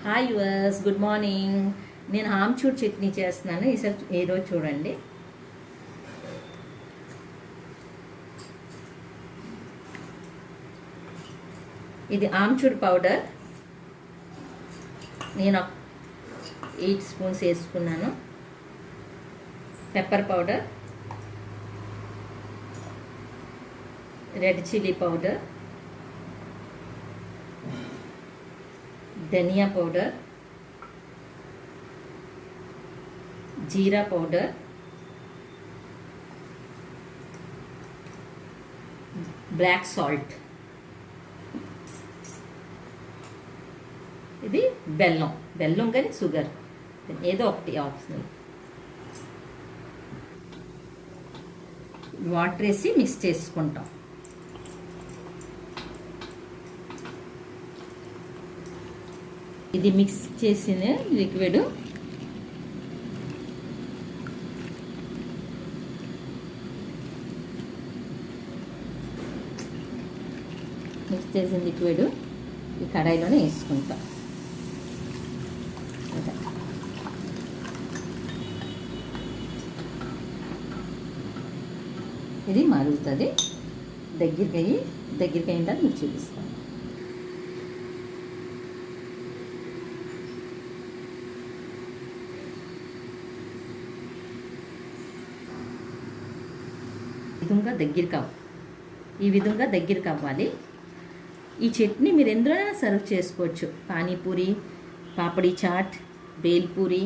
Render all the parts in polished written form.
Hi yours, good morning. నేను ఆమ్చూర్ చట్నీ చేస్తున్నాను. ఈరోజు చూడండి. ఇది ఆమ్చూర్ పౌడర్. నేను 8 స్పూన్స్ వేసుకున్నాను. Pepper powder, red chilli powder, ధనియా పౌడర్, జీరా పౌడర్, బ్లాక్ సాల్ట్, ఇది బెల్లం కానీ షుగర్ ఏదో ఒకటి ఆప్షనల్. వాటర్ వేసి మిక్స్ చేసుకుంటాం. ఇది మిక్స్ చేసిన లిక్విడ్ ఈ కడాయిలోనే వేసుకుంటాం. ఇది మరుగుతుంది. దగ్గరికి అయిన తర్వాత మీకు చూపిస్తాను. ఈ విధంగా దగ్గరికి అవ్వాలి. ఈ చట్నీ మీరు ఎందులోనైనా సర్వ్ చేసుకోవచ్చు. పానీపూరి, పాపడి చాట్, బేల్పూరి.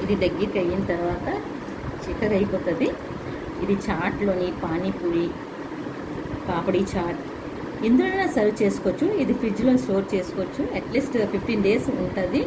ఇది దగ్గరికి అయిన తర్వాత చిక్కగా అయిపోతుంది. ఇది చాట్లోని పానీపూరి, పాపడి చాట్ ఎందులోనైనా సర్వ్ చేసుకోవచ్చు. ఇది ఫ్రిడ్జ్లో స్టోర్ చేసుకోవచ్చు. అట్లీస్ట్ 15 days ఉంటుంది.